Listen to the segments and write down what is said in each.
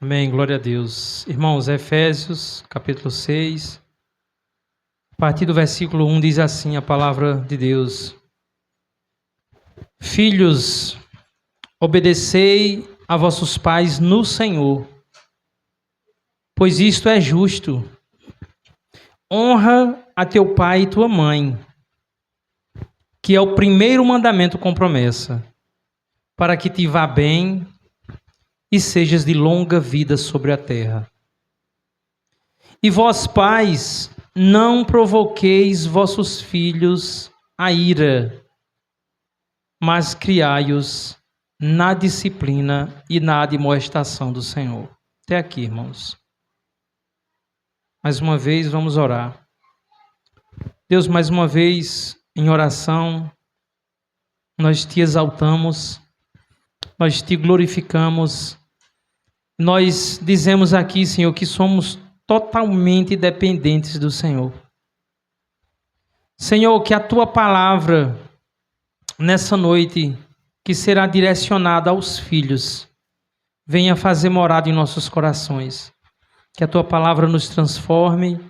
Amém, glória a Deus. Irmãos, Efésios, capítulo 6, a partir do versículo 1 diz assim a palavra de Deus: Filhos, obedecei a vossos pais no Senhor, pois isto é justo. Honra a teu pai e tua mãe, que é o primeiro mandamento com promessa, para que te vá bem e sejas de longa vida sobre a terra. E vós, pais, não provoqueis vossos filhos a ira, mas criai-os na disciplina e na admoestação do Senhor. Até aqui, irmãos. Mais uma vez, vamos orar. Deus, mais uma vez, em oração, nós te exaltamos, nós te glorificamos. Nós dizemos aqui, Senhor, que somos totalmente dependentes do Senhor. Senhor, que a tua palavra, nessa noite, que será direcionada aos filhos, venha fazer morada em nossos corações. Que a tua palavra nos transforme,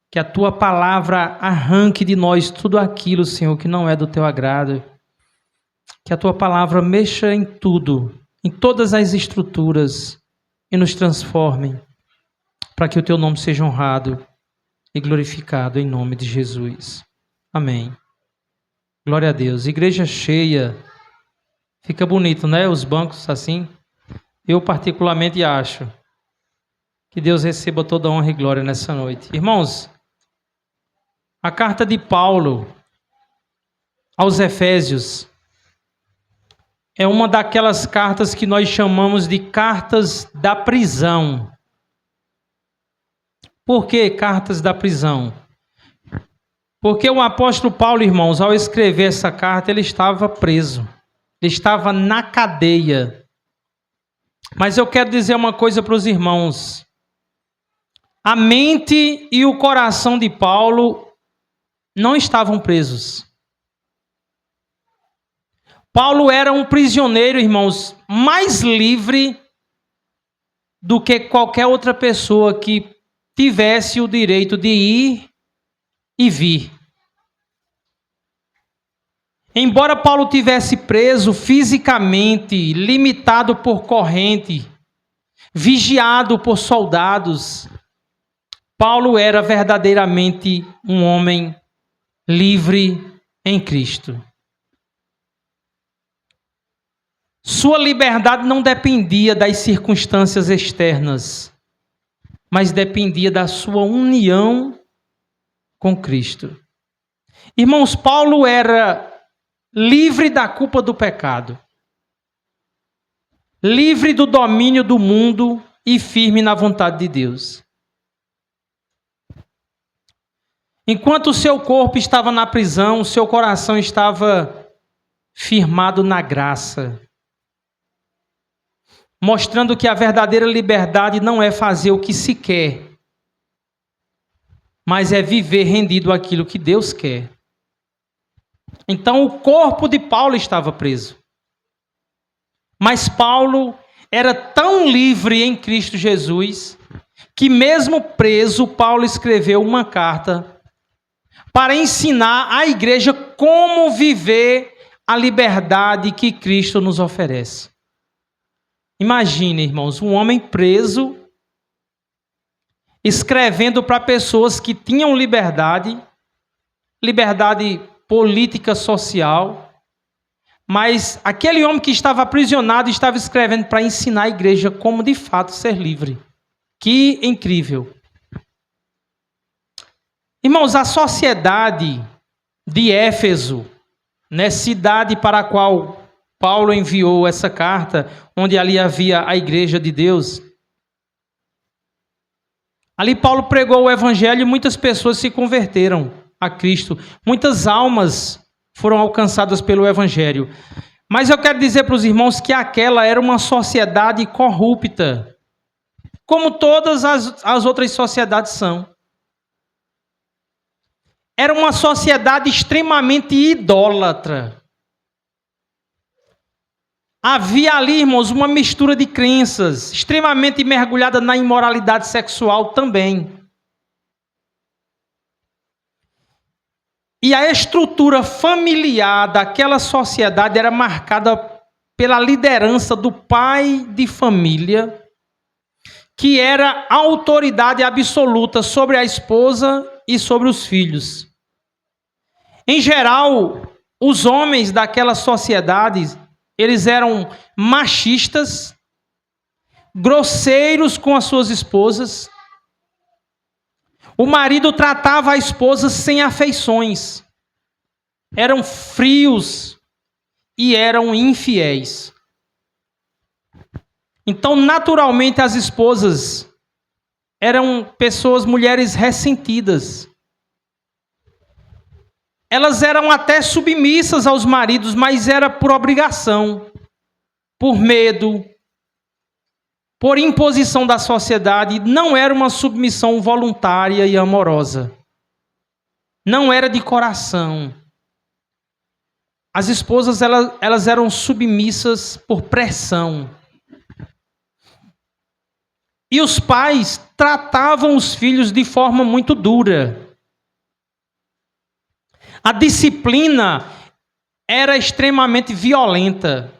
que a tua palavra arranque de nós tudo aquilo, Senhor, que não é do teu agrado. Que a tua palavra mexa em tudo, em todas as estruturas, e nos transforme, para que o teu nome seja honrado e glorificado em nome de Jesus. Amém. Glória a Deus. Igreja cheia. Fica bonito, né? Os bancos assim. Eu particularmente acho. Que Deus receba toda a honra e glória nessa noite. Irmãos, a carta de Paulo aos Efésios é uma daquelas cartas que nós chamamos de cartas da prisão. Por que cartas da prisão? Porque o apóstolo Paulo, irmãos, ao escrever essa carta, ele estava preso. Ele estava na cadeia. Mas eu quero dizer uma coisa para os irmãos. A mente e o coração de Paulo não estavam presos. Paulo era um prisioneiro, irmãos, mais livre do que qualquer outra pessoa que tivesse o direito de ir e vir. Embora Paulo tivesse preso fisicamente, limitado por corrente, vigiado por soldados, Paulo era verdadeiramente um homem livre em Cristo. Sua liberdade não dependia das circunstâncias externas, mas dependia da sua união com Cristo. Irmãos, Paulo era livre da culpa do pecado, livre do domínio do mundo e firme na vontade de Deus. Enquanto o seu corpo estava na prisão, o seu coração estava firmado na graça, mostrando que a verdadeira liberdade não é fazer o que se quer, mas é viver rendido àquilo que Deus quer. Então o corpo de Paulo estava preso. Mas Paulo era tão livre em Cristo Jesus, que mesmo preso, Paulo escreveu uma carta para ensinar à igreja como viver a liberdade que Cristo nos oferece. Imagine, irmãos, um homem preso, escrevendo para pessoas que tinham liberdade política, social, mas aquele homem que estava aprisionado estava escrevendo para ensinar a igreja como de fato ser livre. Que incrível! Irmãos, a sociedade de Éfeso, né, cidade para a qual Paulo enviou essa carta, onde ali havia a igreja de Deus. Ali Paulo pregou o evangelho e muitas pessoas se converteram a Cristo. Muitas almas foram alcançadas pelo evangelho. Mas eu quero dizer para os irmãos que aquela era uma sociedade corrupta, como todas as outras sociedades são. Era uma sociedade extremamente idólatra. Havia ali, irmãos, uma mistura de crenças, extremamente mergulhada na imoralidade sexual também. E a estrutura familiar daquela sociedade era marcada pela liderança do pai de família, que era a autoridade absoluta sobre a esposa e sobre os filhos. Em geral, os homens daquela sociedade, eles eram machistas, grosseiros com as suas esposas. O marido tratava a esposa sem afeições. Eram frios e eram infiéis. Então, naturalmente, as esposas eram pessoas, mulheres ressentidas. Elas eram até submissas aos maridos, mas era por obrigação, por medo, por imposição da sociedade. Não era uma submissão voluntária e amorosa. Não era de coração. As esposas, elas eram submissas por pressão. E os pais tratavam os filhos de forma muito dura. A disciplina era extremamente violenta.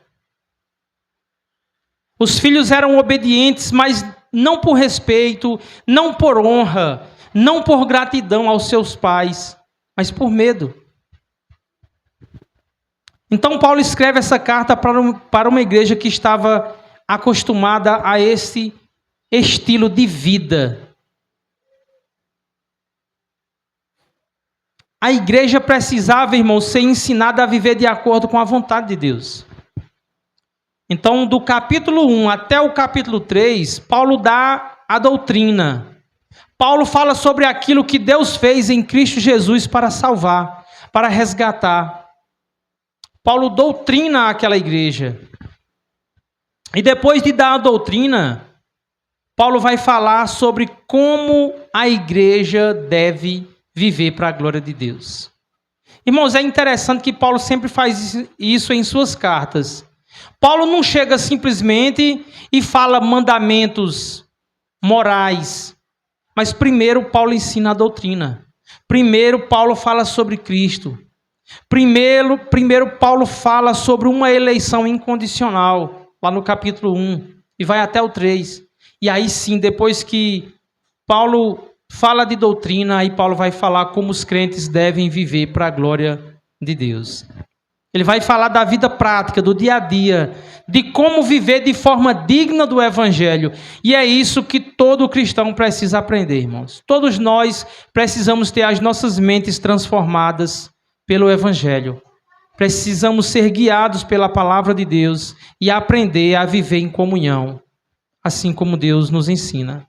Os filhos eram obedientes, mas não por respeito, não por honra, não por gratidão aos seus pais, mas por medo. Então Paulo escreve essa carta para uma igreja que estava acostumada a esse estilo de vida. A igreja precisava, irmãos, ser ensinada a viver de acordo com a vontade de Deus. Então, do capítulo 1 até o capítulo 3, Paulo dá a doutrina. Paulo fala sobre aquilo que Deus fez em Cristo Jesus para salvar, para resgatar. Paulo doutrina aquela igreja. E depois de dar a doutrina, Paulo vai falar sobre como a igreja deve viver para a glória de Deus. Irmãos, é interessante que Paulo sempre faz isso em suas cartas. Paulo não chega simplesmente e fala mandamentos morais, mas primeiro Paulo ensina a doutrina. Primeiro Paulo fala sobre Cristo. Primeiro Paulo fala sobre uma eleição incondicional, lá no capítulo 1, e vai até o 3. E aí sim, depois que Paulo fala de doutrina, aí Paulo vai falar como os crentes devem viver para a glória de Deus. Ele vai falar da vida prática, do dia a dia, de como viver de forma digna do Evangelho. E é isso que todo cristão precisa aprender, irmãos. Todos nós precisamos ter as nossas mentes transformadas pelo Evangelho. Precisamos ser guiados pela palavra de Deus e aprender a viver em comunhão, assim como Deus nos ensina.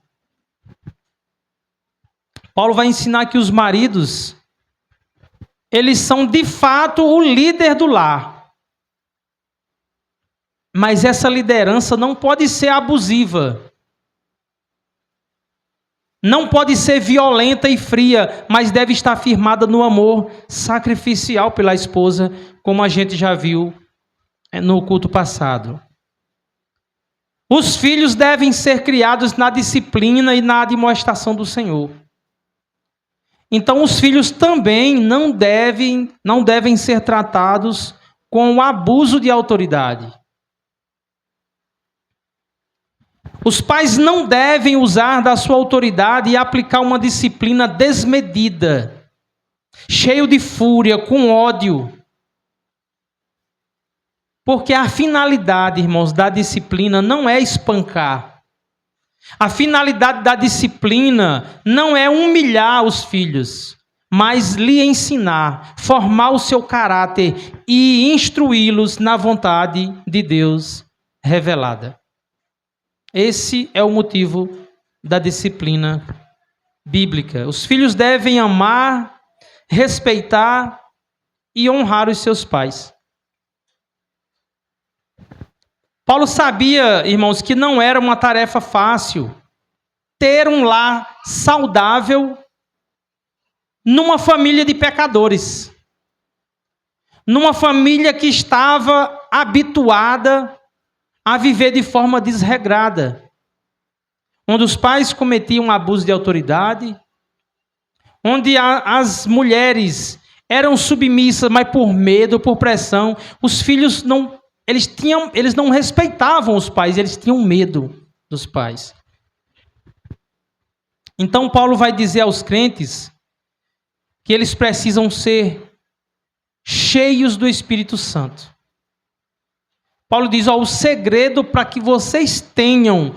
Paulo vai ensinar que os maridos, eles são de fato o líder do lar. Mas essa liderança não pode ser abusiva. Não pode ser violenta e fria, mas deve estar firmada no amor sacrificial pela esposa, como a gente já viu no culto passado. Os filhos devem ser criados na disciplina e na admoestação do Senhor. Então, os filhos também não devem ser tratados com o abuso de autoridade. Os pais não devem usar da sua autoridade e aplicar uma disciplina desmedida, cheio de fúria, com ódio. Porque a finalidade, irmãos, da disciplina não é espancar. A finalidade da disciplina não é humilhar os filhos, mas lhe ensinar, formar o seu caráter e instruí-los na vontade de Deus revelada. Esse é o motivo da disciplina bíblica. Os filhos devem amar, respeitar e honrar os seus pais. Paulo sabia, irmãos, que não era uma tarefa fácil ter um lar saudável numa família de pecadores. Numa família que estava habituada a viver de forma desregrada, onde os pais cometiam abuso de autoridade, onde as mulheres eram submissas, mas por medo, por pressão. Os filhos eles não respeitavam os pais, eles tinham medo dos pais. Então Paulo vai dizer aos crentes que eles precisam ser cheios do Espírito Santo. Paulo diz, o segredo para que vocês tenham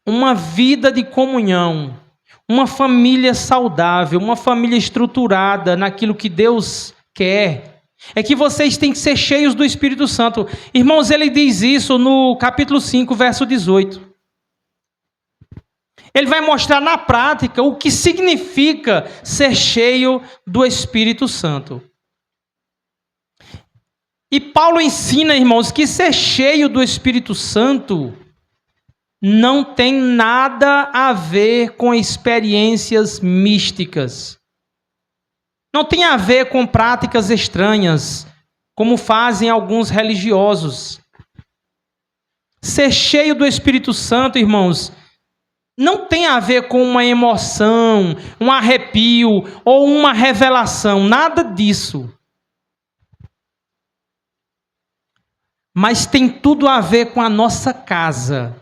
uma vida de comunhão, uma família saudável, uma família estruturada naquilo que Deus quer, é que vocês têm que ser cheios do Espírito Santo. Irmãos, ele diz isso no capítulo 5, verso 18. Ele vai mostrar na prática o que significa ser cheio do Espírito Santo. E Paulo ensina, irmãos, que ser cheio do Espírito Santo não tem nada a ver com experiências místicas. Não tem a ver com práticas estranhas, como fazem alguns religiosos. Ser cheio do Espírito Santo, irmãos, não tem a ver com uma emoção, um arrepio ou uma revelação, nada disso. Mas tem tudo a ver com a nossa casa.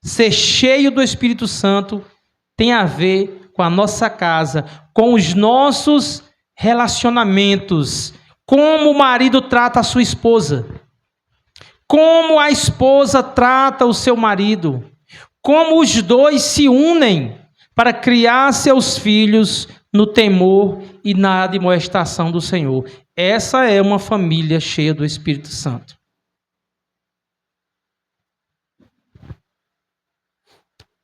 Ser cheio do Espírito Santo tem a ver com a nossa casa, com os nossos relacionamentos, como o marido trata a sua esposa, como a esposa trata o seu marido, como os dois se unem para criar seus filhos no temor e na admoestação do Senhor. Essa é uma família cheia do Espírito Santo.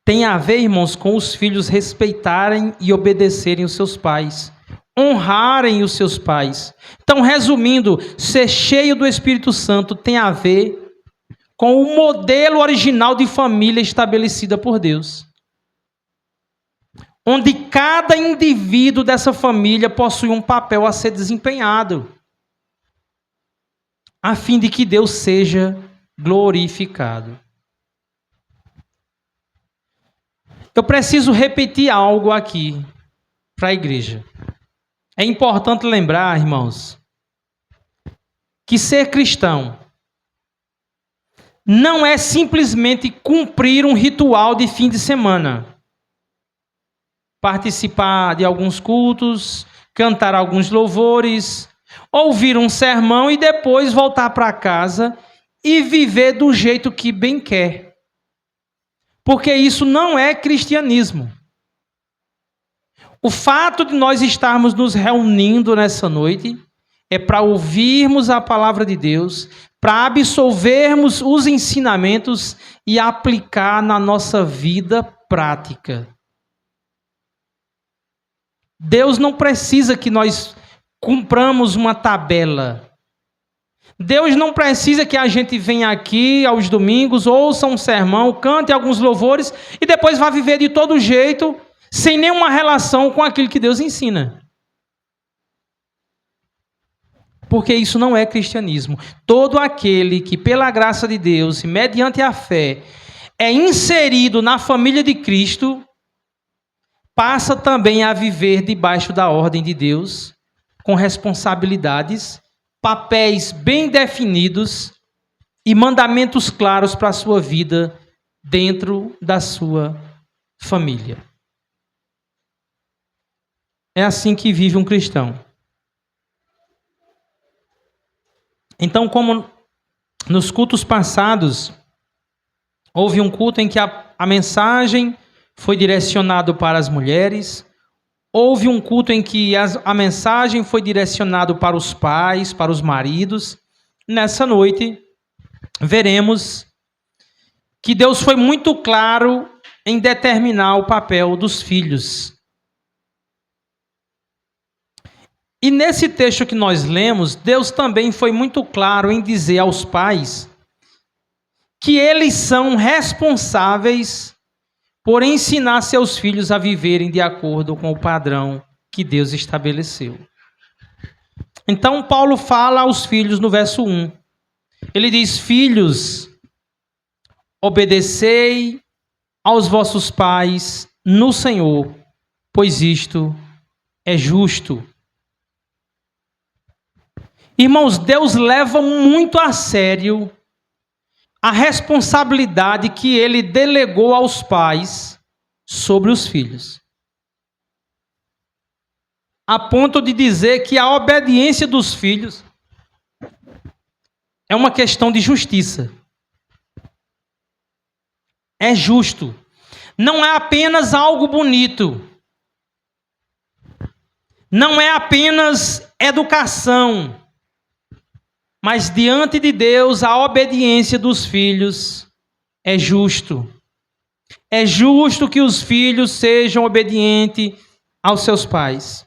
Tem a ver, irmãos, com os filhos respeitarem e obedecerem os seus pais, honrarem os seus pais. Então, resumindo, ser cheio do Espírito Santo tem a ver com o modelo original de família estabelecida por Deus, onde cada indivíduo dessa família possui um papel a ser desempenhado, a fim de que Deus seja glorificado. Eu preciso repetir algo aqui para a igreja. É importante lembrar, irmãos, que ser cristão não é simplesmente cumprir um ritual de fim de semana. Participar de alguns cultos, cantar alguns louvores, ouvir um sermão e depois voltar para casa e viver do jeito que bem quer. Porque isso não é cristianismo. O fato de nós estarmos nos reunindo nessa noite é para ouvirmos a palavra de Deus, para absorvermos os ensinamentos e aplicar na nossa vida prática. Deus não precisa que nós cumpramos uma tabela. Deus não precisa que a gente venha aqui aos domingos, ouça um sermão, cante alguns louvores e depois vá viver de todo jeito, sem nenhuma relação com aquilo que Deus ensina. Porque isso não é cristianismo. Todo aquele que, pela graça de Deus e mediante a fé, é inserido na família de Cristo, passa também a viver debaixo da ordem de Deus, com responsabilidades, papéis bem definidos e mandamentos claros para a sua vida dentro da sua família. É assim que vive um cristão. Então, como nos cultos passados, houve um culto em que a mensagem foi direcionada para as mulheres, houve um culto em que a mensagem foi direcionada para os pais, para os maridos. Nessa noite, veremos que Deus foi muito claro em determinar o papel dos filhos. E nesse texto que nós lemos, Deus também foi muito claro em dizer aos pais que eles são responsáveis por ensinar seus filhos a viverem de acordo com o padrão que Deus estabeleceu. Então, Paulo fala aos filhos no verso 1. Ele diz: filhos, obedecei aos vossos pais no Senhor, pois isto é justo. Irmãos, Deus leva muito a sério a responsabilidade que Ele delegou aos pais sobre os filhos. A ponto de dizer que a obediência dos filhos é uma questão de justiça. É justo. Não é apenas algo bonito. Não é apenas educação. Mas diante de Deus, a obediência dos filhos é justo. É justo que os filhos sejam obedientes aos seus pais.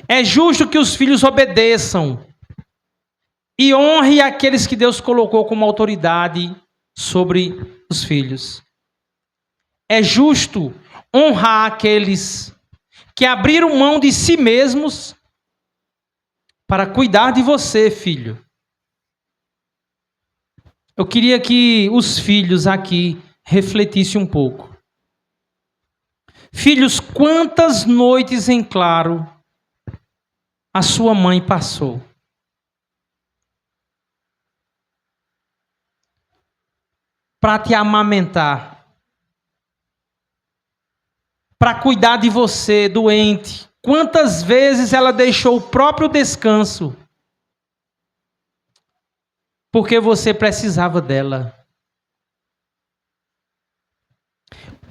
É justo que os filhos obedeçam e honrem aqueles que Deus colocou como autoridade sobre os filhos. É justo honrar aqueles que abriram mão de si mesmos para cuidar de você, filho. Eu queria que os filhos aqui refletissem um pouco. Filhos, quantas noites em claro a sua mãe passou? Para te amamentar, para cuidar de você, doente. Quantas vezes ela deixou o próprio descanso porque você precisava dela?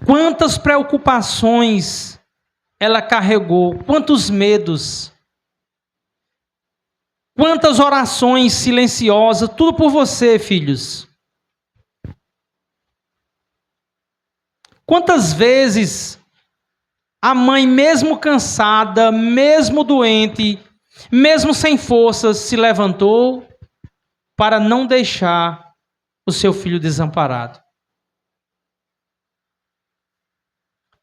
Quantas preocupações ela carregou, quantos medos, quantas orações silenciosas, tudo por você, filhos. Quantas vezes a mãe, mesmo cansada, mesmo doente, mesmo sem forças, se levantou para não deixar o seu filho desamparado?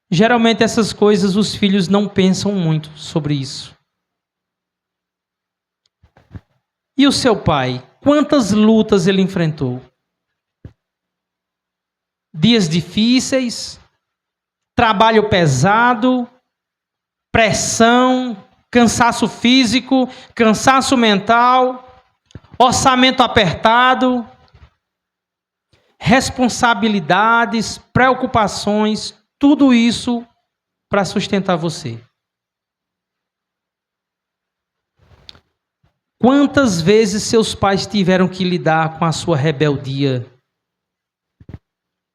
Geralmente essas coisas os filhos não pensam muito sobre isso. E o seu pai? Quantas lutas ele enfrentou? Dias difíceis, trabalho pesado, pressão, cansaço físico, cansaço mental, orçamento apertado, responsabilidades, preocupações, tudo isso para sustentar você. Quantas vezes seus pais tiveram que lidar com a sua rebeldia,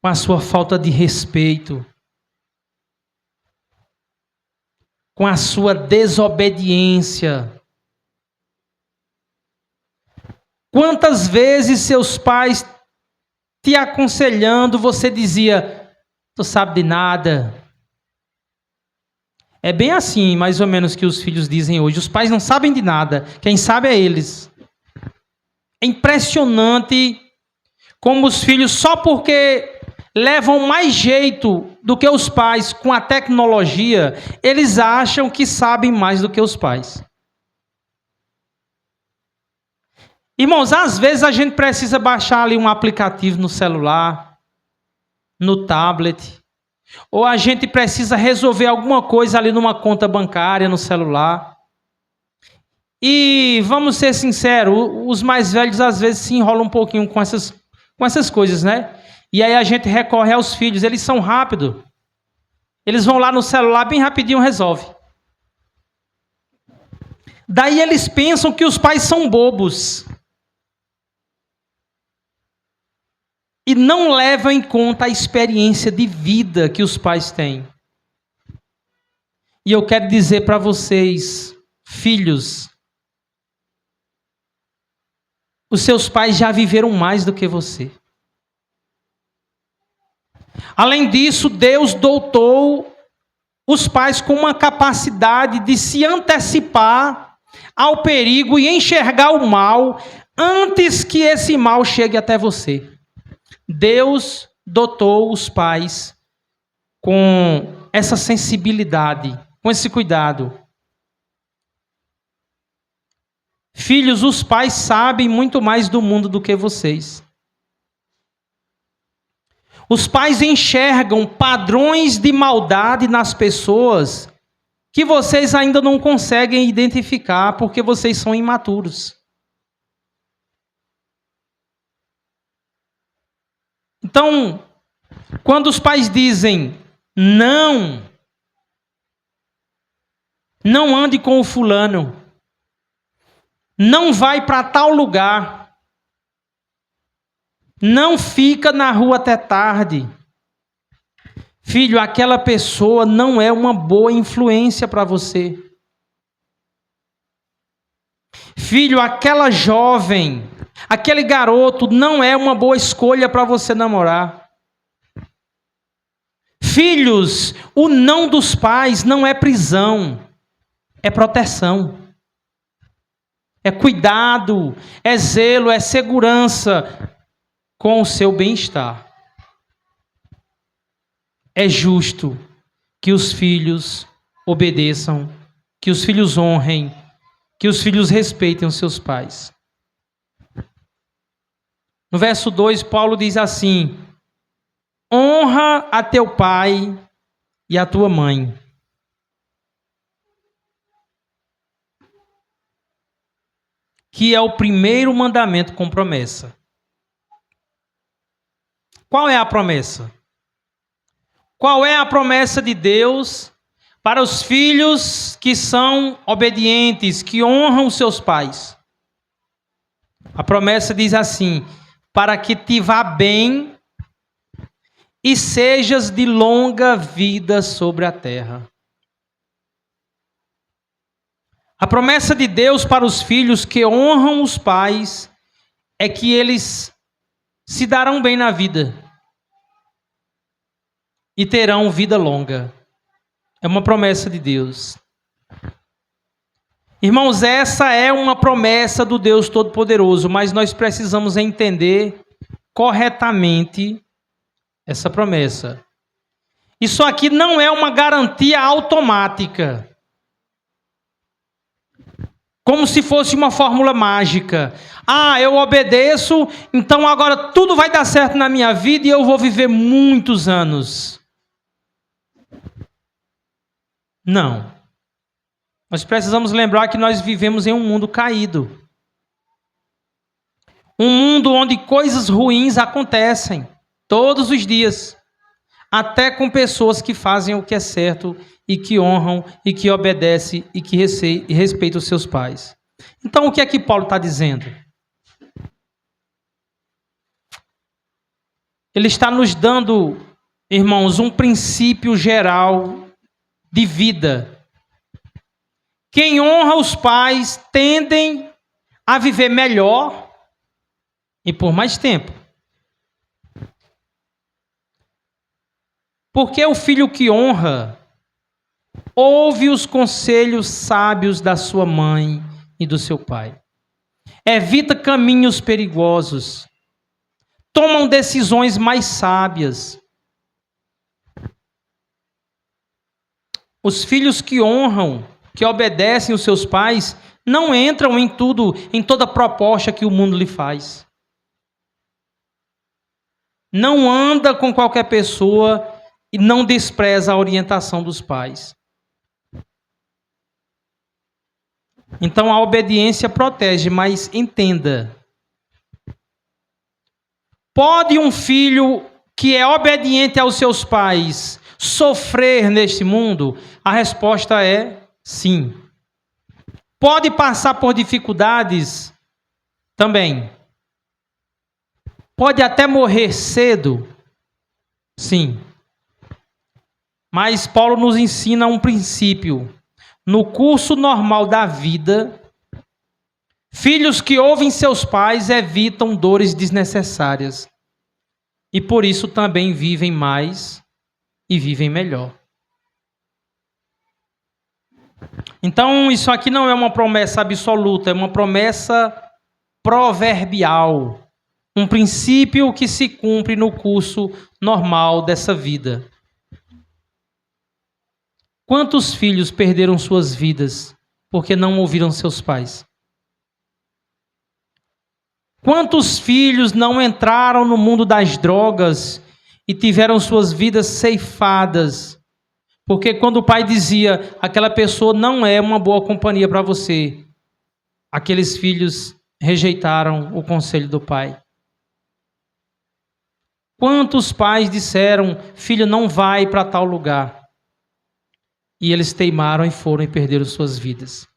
com a sua falta de respeito, com a sua desobediência? Quantas vezes seus pais te aconselhando, você dizia: tu sabe de nada. É bem assim, mais ou menos, que os filhos dizem hoje. Os pais não sabem de nada. Quem sabe é eles. É impressionante como os filhos, só porque levam mais jeito do que os pais com a tecnologia, eles acham que sabem mais do que os pais. Irmãos, às vezes a gente precisa baixar ali um aplicativo no celular, no tablet, ou a gente precisa resolver alguma coisa ali numa conta bancária, no celular. E vamos ser sinceros, os mais velhos às vezes se enrolam um pouquinho com essas coisas, né? E aí a gente recorre aos filhos, eles são rápidos. Eles vão lá no celular, bem rapidinho resolve. Daí eles pensam que os pais são bobos. E não levam em conta a experiência de vida que os pais têm. E eu quero dizer para vocês, filhos, os seus pais já viveram mais do que você. Além disso, Deus dotou os pais com uma capacidade de se antecipar ao perigo e enxergar o mal antes que esse mal chegue até você. Deus dotou os pais com essa sensibilidade, com esse cuidado. Filhos, os pais sabem muito mais do mundo do que vocês. Os pais enxergam padrões de maldade nas pessoas que vocês ainda não conseguem identificar porque vocês são imaturos. Então, quando os pais dizem não ande com o fulano, não vai para tal lugar, não fica na rua até tarde. Filho, aquela pessoa não é uma boa influência para você. Filho, aquela jovem, aquele garoto não é uma boa escolha para você namorar. Filhos, o não dos pais não é prisão, é proteção. É cuidado, é zelo, é segurança com o seu bem-estar. É justo que os filhos obedeçam, que os filhos honrem, que os filhos respeitem os seus pais. No verso 2, Paulo diz assim: honra a teu pai e a tua mãe. Que é o primeiro mandamento com promessa. Qual é a promessa? Qual é a promessa de Deus para os filhos que são obedientes, que honram os seus pais? A promessa diz assim: para que te vá bem e sejas de longa vida sobre a terra. A promessa de Deus para os filhos que honram os pais é que eles se darão bem na vida e terão vida longa. É uma promessa de Deus. Irmãos, essa é uma promessa do Deus Todo-Poderoso, mas nós precisamos entender corretamente essa promessa. Isso aqui não é uma garantia automática, como se fosse uma fórmula mágica. Ah, eu obedeço, então agora tudo vai dar certo na minha vida e eu vou viver muitos anos. Não. Nós precisamos lembrar que nós vivemos em um mundo caído. Um mundo onde coisas ruins acontecem todos os dias. Até com pessoas que fazem o que é certo e que honram e que obedecem e que respeitam os seus pais. Então, o que é que Paulo está dizendo? Ele está nos dando, irmãos, um princípio geral de vida. Quem honra os pais tendem a viver melhor e por mais tempo. Porque o filho que honra ouve os conselhos sábios da sua mãe e do seu pai. Evita caminhos perigosos. Tomam decisões mais sábias. Os filhos que honram, que obedecem os seus pais, não entram em tudo, em toda proposta que o mundo lhe faz. Não anda com qualquer pessoa e não despreza a orientação dos pais. Então a obediência protege, mas entenda. Pode um filho que é obediente aos seus pais sofrer neste mundo? A resposta é sim. Pode passar por dificuldades? Também. Pode até morrer cedo? Sim. Mas Paulo nos ensina um princípio. No curso normal da vida, filhos que ouvem seus pais evitam dores desnecessárias. E por isso também vivem mais e vivem melhor. Então, isso aqui não é uma promessa absoluta, é uma promessa proverbial. Um princípio que se cumpre no curso normal dessa vida. Quantos filhos perderam suas vidas porque não ouviram seus pais? Quantos filhos não entraram no mundo das drogas e tiveram suas vidas ceifadas. Porque quando o pai dizia, aquela pessoa não é uma boa companhia para você, aqueles filhos rejeitaram o conselho do pai. Quantos pais disseram, filho, não vai para tal lugar? E eles teimaram e foram e perderam suas vidas.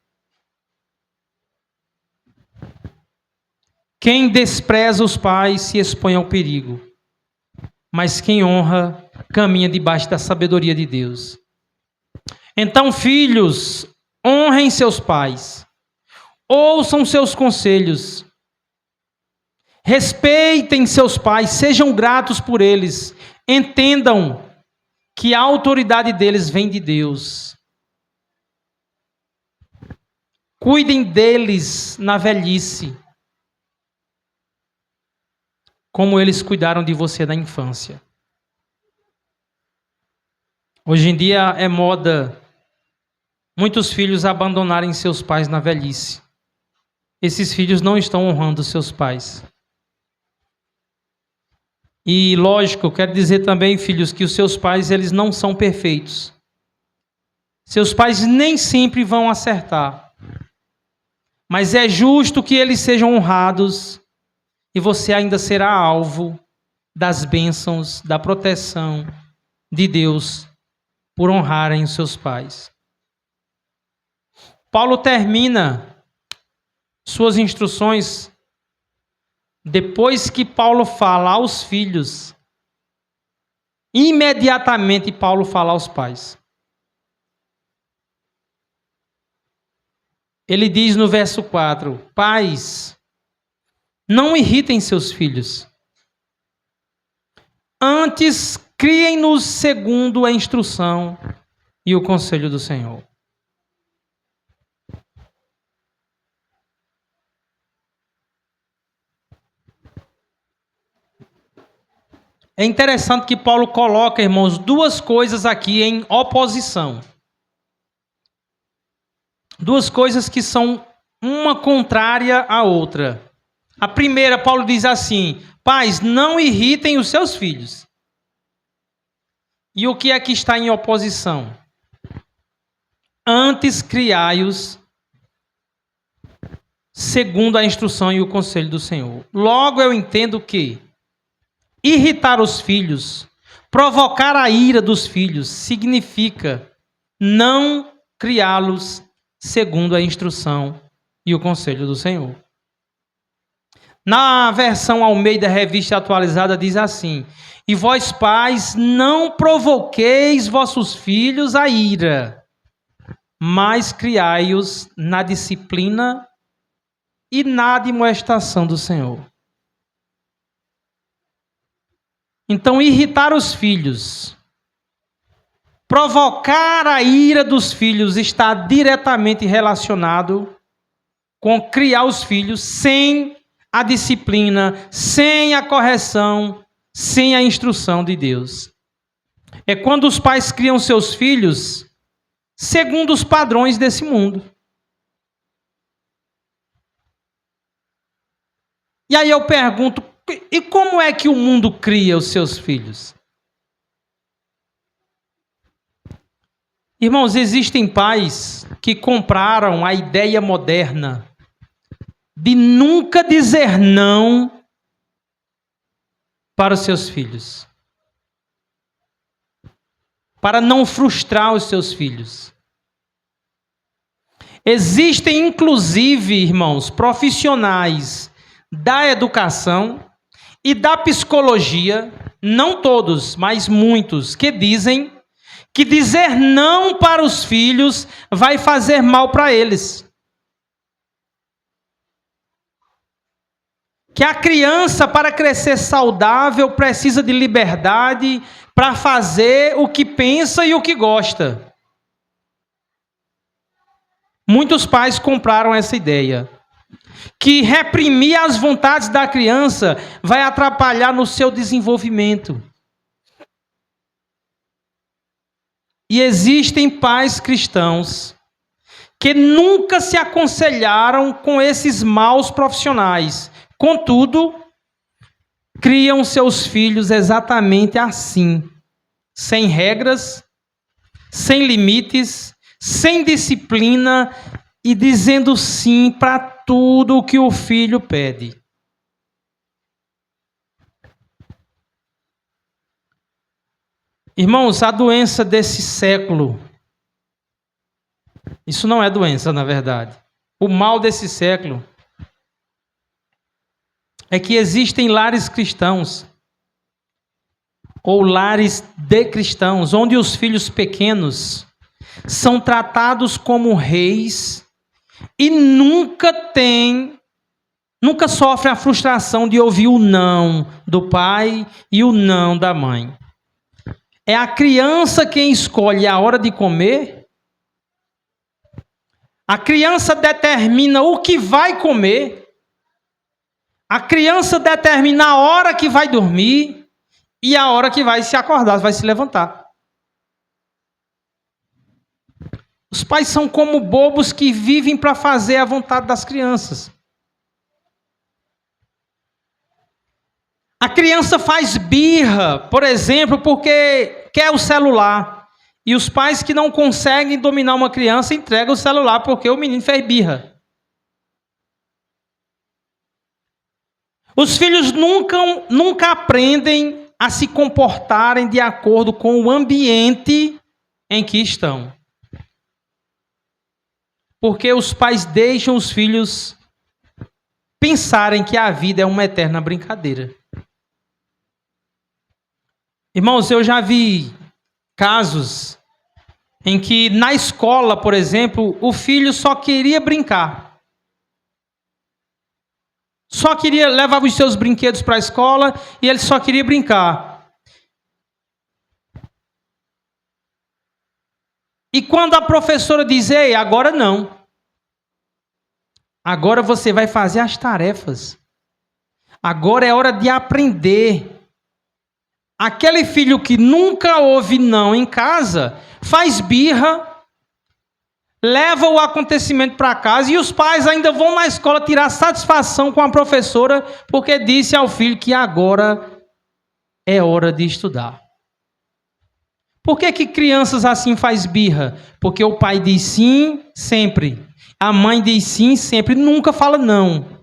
Quem despreza os pais se expõe ao perigo, mas quem honra caminha debaixo da sabedoria de Deus. Então, filhos, honrem seus pais, ouçam seus conselhos, respeitem seus pais, sejam gratos por eles, entendam que a autoridade deles vem de Deus. Cuidem deles na velhice, como eles cuidaram de você na infância. Hoje em dia é moda muitos filhos abandonarem seus pais na velhice. Esses filhos não estão honrando seus pais. E lógico, eu quero dizer também, filhos, que os seus pais eles não são perfeitos. Seus pais nem sempre vão acertar. Mas é justo que eles sejam honrados e você ainda será alvo das bênçãos, da proteção de Deus por honrarem os seus pais. Paulo termina suas instruções depois que Paulo fala aos filhos, imediatamente Paulo fala aos pais. Ele diz no verso 4, pais, não irritem seus filhos. Antes, criem-nos segundo a instrução e o conselho do Senhor. É interessante que Paulo coloca, irmãos, duas coisas aqui em oposição. Duas coisas que são uma contrária à outra. A primeira, Paulo diz assim, pais, não irritem os seus filhos. E o que é que está em oposição? Antes criai-os segundo a instrução e o conselho do Senhor. Logo eu entendo que irritar os filhos, provocar a ira dos filhos, significa não criá-los segundo a instrução e o conselho do Senhor. Na versão Almeida Revista Atualizada diz assim, e vós pais não provoqueis vossos filhos a ira, mas criai-os na disciplina e na admoestação do Senhor. Então, irritar os filhos, provocar a ira dos filhos está diretamente relacionado com criar os filhos sem a disciplina, sem a correção, sem a instrução de Deus. É quando os pais criam seus filhos segundo os padrões desse mundo. E aí eu pergunto, e como é que o mundo cria os seus filhos? Irmãos, existem pais que compraram a ideia moderna de nunca dizer não para os seus filhos, para não frustrar os seus filhos. Existem, inclusive, irmãos, profissionais da educação e da psicologia, não todos, mas muitos, que dizem que dizer não para os filhos vai fazer mal para eles. Que a criança, para crescer saudável, precisa de liberdade para fazer o que pensa e o que gosta. Muitos pais compraram essa ideia. Que reprimir as vontades da criança vai atrapalhar no seu desenvolvimento. E existem pais cristãos que nunca se aconselharam com esses maus profissionais. Contudo, criam seus filhos exatamente assim, sem regras, sem limites, sem disciplina e dizendo sim para tudo o que o filho pede. Irmãos, a doença desse século, isso não é doença, na verdade. O mal desse século é que existem lares cristãos, ou lares de cristãos, onde os filhos pequenos são tratados como reis e nunca sofrem a frustração de ouvir o não do pai e o não da mãe. É a criança quem escolhe a hora de comer. A criança determina o que vai comer. A criança determina a hora que vai dormir e a hora que vai se acordar, vai se levantar. Os pais são como bobos que vivem para fazer a vontade das crianças. A criança faz birra, por exemplo, porque quer o celular. E os pais que não conseguem dominar uma criança entregam o celular porque o menino fez birra. Os filhos nunca aprendem a se comportarem de acordo com o ambiente em que estão. Porque os pais deixam os filhos pensarem que a vida é uma eterna brincadeira. Irmãos, eu já vi casos em que na escola, por exemplo, o filho só queria brincar. Só queria levar os seus brinquedos para a escola e ele só queria brincar. E quando a professora diz, ei, agora não. Agora você vai fazer as tarefas. Agora é hora de aprender. Aquele filho que nunca ouve não em casa, faz birra, leva o acontecimento para casa e os pais ainda vão na escola tirar satisfação com a professora porque disse ao filho que agora é hora de estudar. Por que crianças assim faz birra? Porque o pai diz sim sempre, a mãe diz sim sempre, nunca fala não.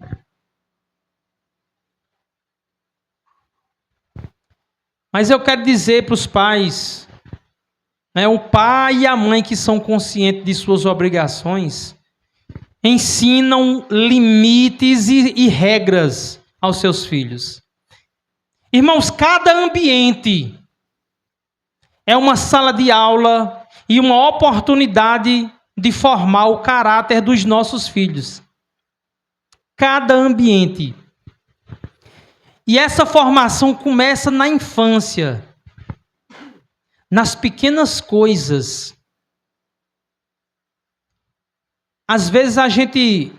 Mas eu quero dizer para os pais, o pai e a mãe que são conscientes de suas obrigações, ensinam limites e regras aos seus filhos. Irmãos, cada ambiente é uma sala de aula e uma oportunidade de formar o caráter dos nossos filhos. Cada ambiente. E essa formação começa na infância, nas pequenas coisas. Às vezes a gente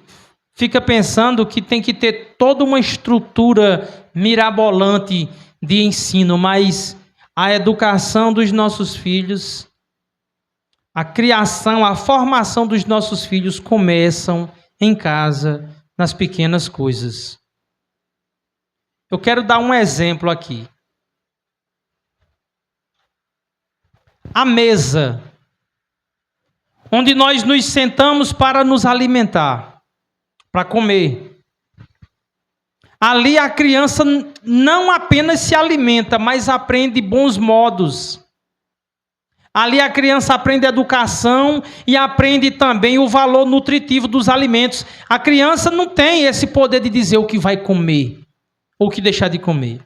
fica pensando que tem que ter toda uma estrutura mirabolante de ensino, mas a educação dos nossos filhos, a criação, a formação dos nossos filhos começam em casa, nas pequenas coisas. Eu quero dar um exemplo aqui. A mesa, onde nós nos sentamos para nos alimentar, para comer. Ali a criança não apenas se alimenta, mas aprende bons modos. Ali a criança aprende educação e aprende também o valor nutritivo dos alimentos. A criança não tem esse poder de dizer o que vai comer ou o que deixar de comer.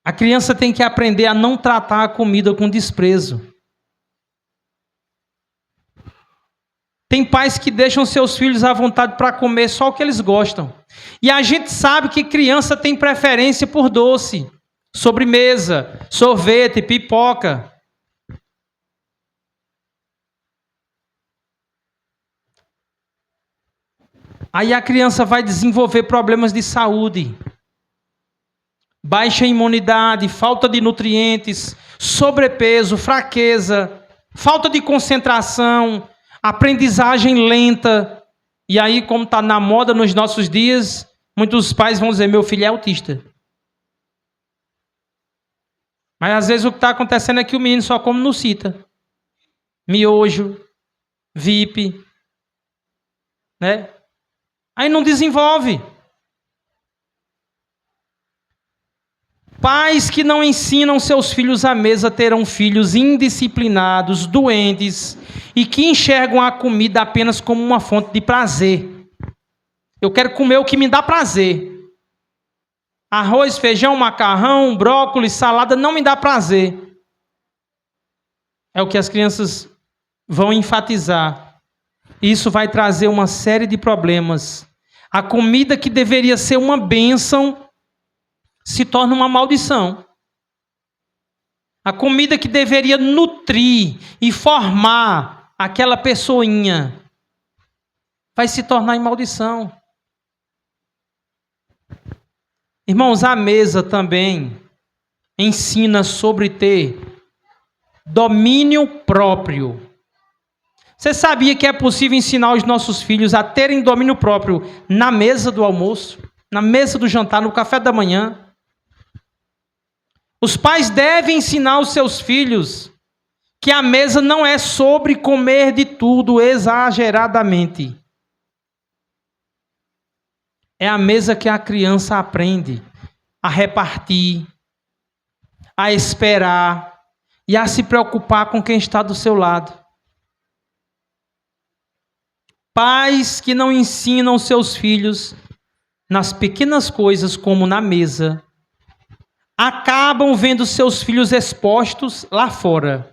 A criança tem que aprender a não tratar a comida com desprezo. Tem pais que deixam seus filhos à vontade para comer só o que eles gostam. E a gente sabe que criança tem preferência por doce, sobremesa, sorvete, pipoca. Aí a criança vai desenvolver problemas de saúde. Baixa imunidade, falta de nutrientes, sobrepeso, fraqueza, falta de concentração, aprendizagem lenta. E aí, como está na moda nos nossos dias, Muitos pais vão dizer, meu filho é autista. Mas às vezes o que está acontecendo é que o menino só come no cita. Miojo, VIP, né? Aí não desenvolve. Pais que não ensinam seus filhos à mesa terão filhos indisciplinados, doentes e que enxergam a comida apenas como uma fonte de prazer. Eu quero comer o que me dá prazer. Arroz, feijão, macarrão, brócolis, salada não me dá prazer. É o que as crianças vão enfatizar. Isso vai trazer uma série de problemas. A comida que deveria ser uma bênção se torna uma maldição. A comida que deveria nutrir e formar aquela pessoinha vai se tornar em maldição. Irmãos, a mesa também ensina sobre ter domínio próprio. Você sabia que é possível ensinar os nossos filhos a terem domínio próprio na mesa do almoço, na mesa do jantar, no café da manhã? Os pais devem ensinar os seus filhos que a mesa não é sobre comer de tudo exageradamente. É a mesa que a criança aprende a repartir, a esperar e a se preocupar com quem está do seu lado. Pais que não ensinam seus filhos nas pequenas coisas, como na mesa, acabam vendo seus filhos expostos lá fora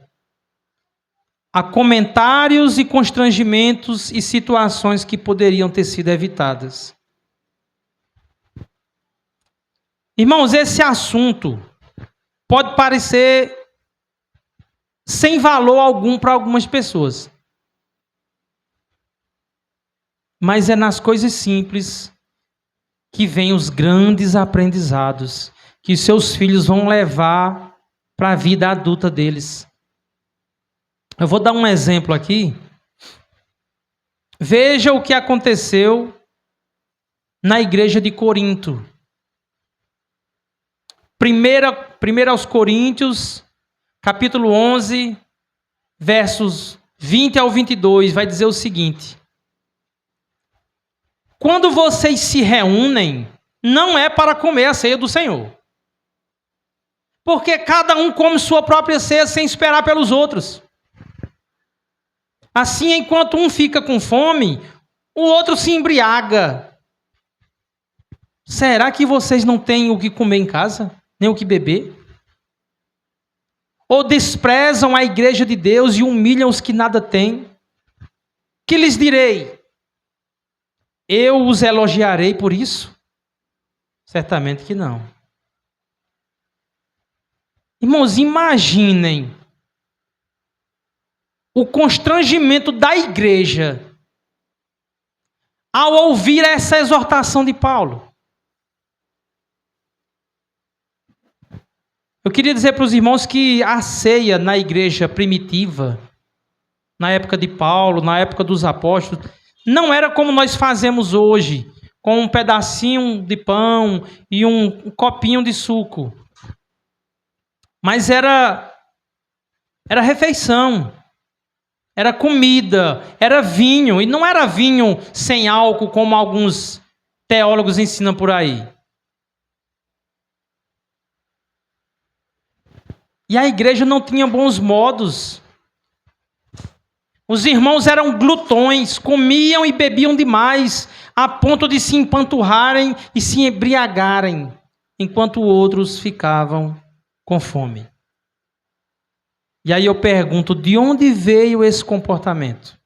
a comentários e constrangimentos e situações que poderiam ter sido evitadas. Irmãos, esse assunto pode parecer sem valor algum para algumas pessoas. Mas é nas coisas simples que vêm os grandes aprendizados que seus filhos vão levar para a vida adulta deles. Eu vou dar um exemplo aqui. Veja o que aconteceu na igreja de Corinto. 1 aos Coríntios, capítulo 11, versos 20 ao 22, vai dizer o seguinte: quando vocês se reúnem, não é para comer a ceia do Senhor. Porque cada um come sua própria ceia sem esperar pelos outros. Assim, enquanto um fica com fome, o outro se embriaga. Será que vocês não têm o que comer em casa? Nem o que beber? Ou desprezam a igreja de Deus e humilham os que nada têm? Que lhes direi? Eu os elogiarei por isso? Certamente que não. Irmãos, imaginem o constrangimento da igreja ao ouvir essa exortação de Paulo. Eu queria dizer para os irmãos que a ceia na igreja primitiva, na época de Paulo, na época dos apóstolos, não era como nós fazemos hoje, com um pedacinho de pão e um copinho de suco. Mas era refeição, era comida, era vinho. E não era vinho sem álcool, como alguns teólogos ensinam por aí. E a igreja não tinha bons modos. Os irmãos eram glutões, comiam e bebiam demais, a ponto de se empanturrarem e se embriagarem, enquanto outros ficavam com fome. E aí eu pergunto, de onde veio esse comportamento?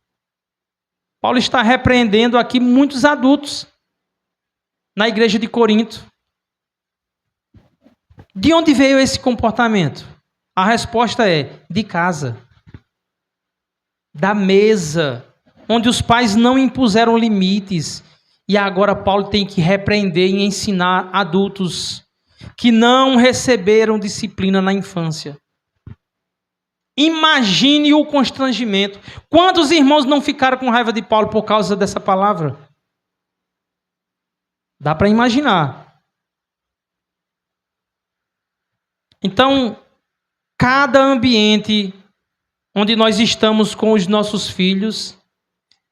Paulo está repreendendo aqui muitos adultos na igreja de Corinto. De onde veio esse comportamento? A resposta é de casa, da mesa, onde os pais não impuseram limites. E agora Paulo tem que repreender e ensinar adultos que não receberam disciplina na infância. Imagine o constrangimento. Quantos irmãos não ficaram com raiva de Paulo por causa dessa palavra? Dá para imaginar. Então, cada ambiente onde nós estamos com os nossos filhos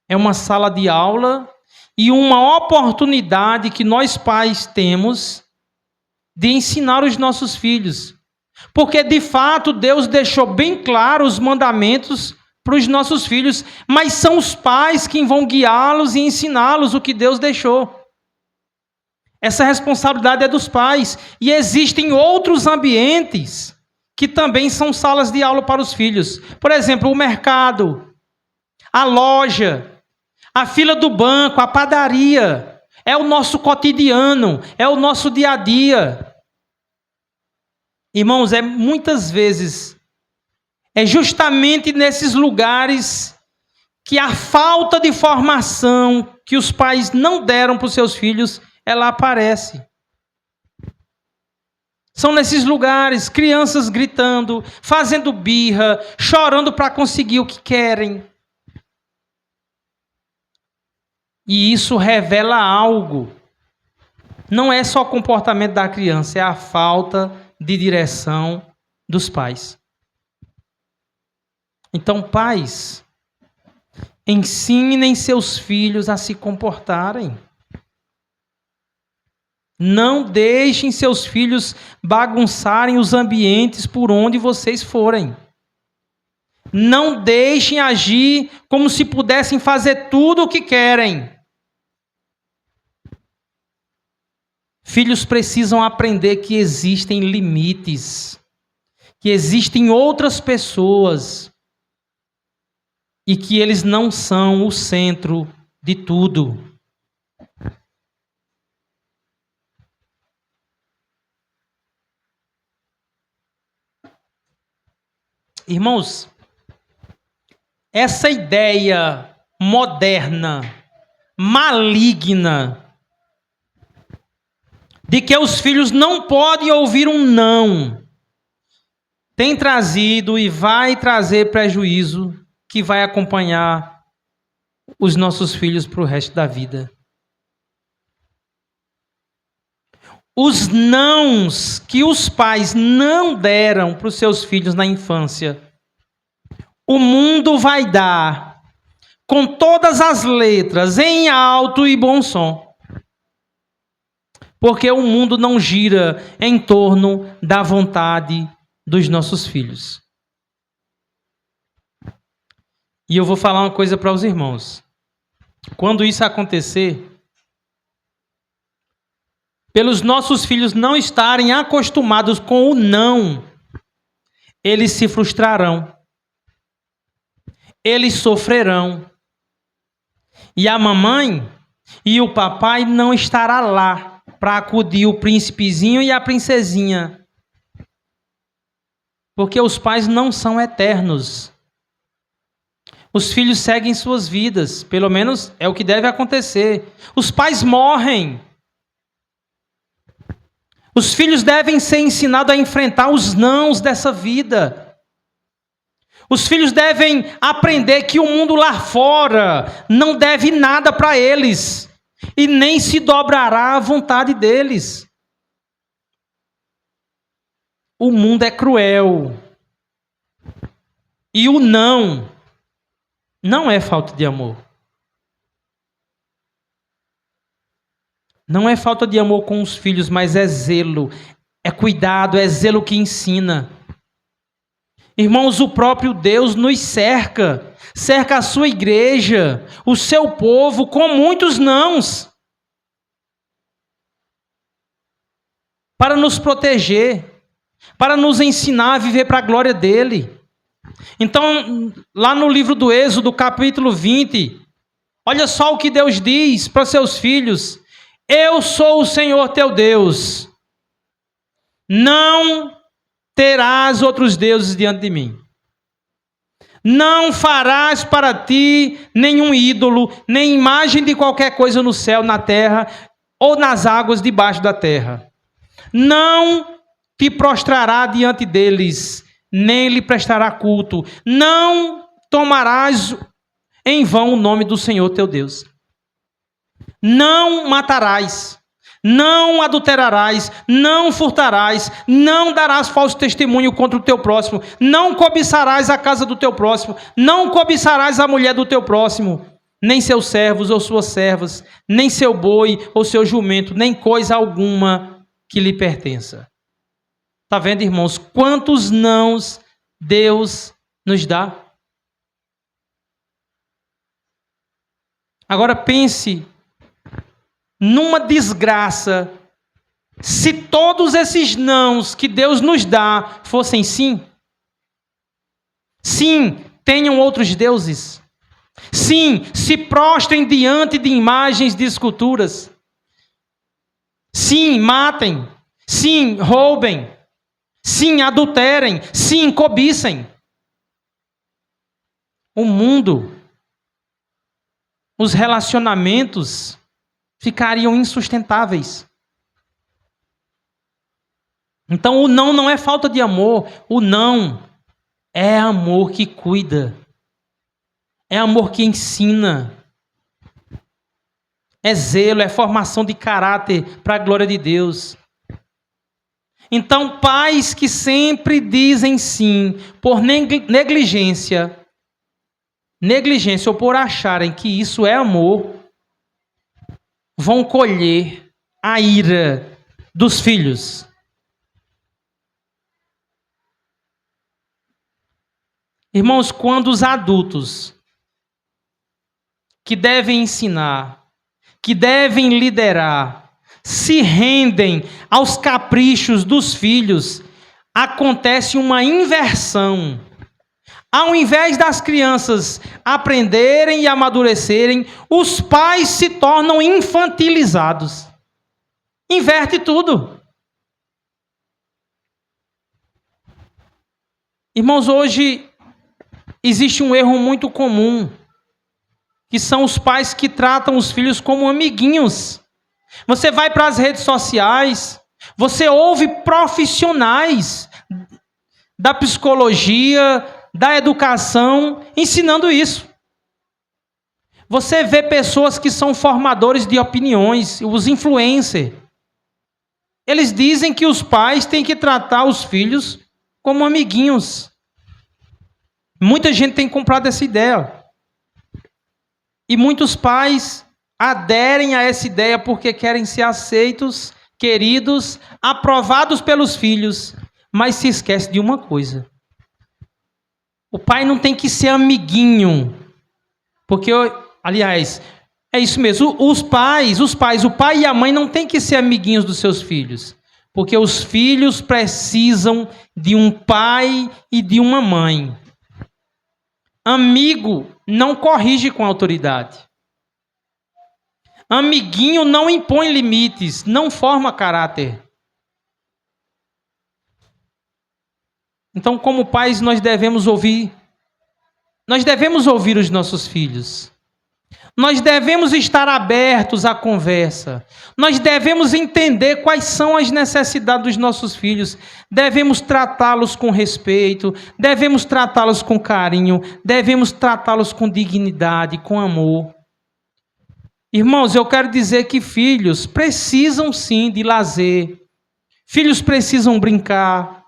é uma sala de aula e uma oportunidade que nós pais temos de ensinar os nossos filhos. Porque, de fato, Deus deixou bem claro os mandamentos para os nossos filhos, mas são os pais que vão guiá-los e ensiná-los o que Deus deixou. Essa responsabilidade é dos pais. E existem outros ambientes que também são salas de aula para os filhos. Por exemplo, o mercado, a loja, a fila do banco, a padaria. É o nosso cotidiano, é o nosso dia a dia. Irmãos, muitas vezes, é justamente nesses lugares que a falta de formação que os pais não deram para os seus filhos, ela aparece. São nesses lugares, crianças gritando, fazendo birra, chorando para conseguir o que querem. E isso revela algo. Não é só o comportamento da criança, é a falta de direção dos pais. Então, pais, ensinem seus filhos a se comportarem. Não deixem seus filhos bagunçarem os ambientes por onde vocês forem. Não deixem agir como se pudessem fazer tudo o que querem. Filhos precisam aprender que existem limites, que existem outras pessoas e que eles não são o centro de tudo. Irmãos, essa ideia moderna, maligna, de que os filhos não podem ouvir um não, tem trazido e vai trazer prejuízo que vai acompanhar os nossos filhos para o resto da vida. Os nãos que os pais não deram para os seus filhos na infância, o mundo vai dar com todas as letras, em alto e bom som. Porque o mundo não gira em torno da vontade dos nossos filhos. E eu vou falar uma coisa para os irmãos. Quando isso acontecer, pelos nossos filhos não estarem acostumados com o não, eles se frustrarão. Eles sofrerão. E a mamãe e o papai não estará lá para acudir o príncipezinho e a princesinha. Porque os pais não são eternos. Os filhos seguem suas vidas, pelo menos é o que deve acontecer. Os pais morrem. Os filhos devem ser ensinados a enfrentar os nãos dessa vida. Os filhos devem aprender que o mundo lá fora não deve nada para eles e nem se dobrará à vontade deles. O mundo é cruel. E o não é falta de amor. Não é falta de amor com os filhos, mas é zelo, é cuidado, é zelo que ensina. Irmãos, o próprio Deus nos cerca a sua igreja, o seu povo, com muitos nãos, para nos proteger, para nos ensinar a viver para a glória dele. Então, lá no livro do Êxodo, capítulo 20, olha só o que Deus diz para seus filhos: eu sou o Senhor teu Deus, não terás outros deuses diante de mim. Não farás para ti nenhum ídolo, nem imagem de qualquer coisa no céu, na terra ou nas águas debaixo da terra. Não te prostrará diante deles, nem lhe prestará culto. Não tomarás em vão o nome do Senhor teu Deus. Não matarás. Não adulterarás, não furtarás, não darás falso testemunho contra o teu próximo, não cobiçarás a casa do teu próximo, não cobiçarás a mulher do teu próximo, nem seus servos ou suas servas, nem seu boi ou seu jumento, nem coisa alguma que lhe pertença. Está vendo, irmãos, quantos nãos Deus nos dá? Agora pense numa desgraça se todos esses nãos que Deus nos dá fossem sim. Sim, tenham outros deuses. Sim, se prostrem diante de imagens de esculturas. Sim, matem. Sim, roubem. Sim, adulterem. Sim, cobicem. O mundo, os relacionamentos ficariam insustentáveis. Então o não é falta de amor, o não é amor que cuida, é amor que ensina, é zelo, é formação de caráter para a glória de Deus. Então pais que sempre dizem sim por negligência ou por acharem que isso é amor, vão colher a ira dos filhos. Irmãos, quando os adultos que devem ensinar, que devem liderar, se rendem aos caprichos dos filhos, acontece uma inversão. Ao invés das crianças aprenderem e amadurecerem, os pais se tornam infantilizados. Inverte tudo. Irmãos, hoje existe um erro muito comum, que são os pais que tratam os filhos como amiguinhos. Você vai para as redes sociais, você ouve profissionais da psicologia, da educação, ensinando isso. Você vê pessoas que são formadores de opiniões, os influencers. Eles dizem que os pais têm que tratar os filhos como amiguinhos. Muita gente tem comprado essa ideia. E muitos pais aderem a essa ideia porque querem ser aceitos, queridos, aprovados pelos filhos, mas se esquece de uma coisa. O pai não tem que ser amiguinho, porque, aliás, é isso mesmo, o pai e a mãe não tem que ser amiguinhos dos seus filhos, porque os filhos precisam de um pai e de uma mãe. Amigo não corrige com autoridade. Amiguinho não impõe limites, não forma caráter. Então, como pais, nós devemos ouvir os nossos filhos. Nós devemos estar abertos à conversa. Nós devemos entender quais são as necessidades dos nossos filhos. Devemos tratá-los com respeito, devemos tratá-los com carinho, devemos tratá-los com dignidade, com amor. Irmãos, eu quero dizer que filhos precisam sim de lazer. Filhos precisam brincar.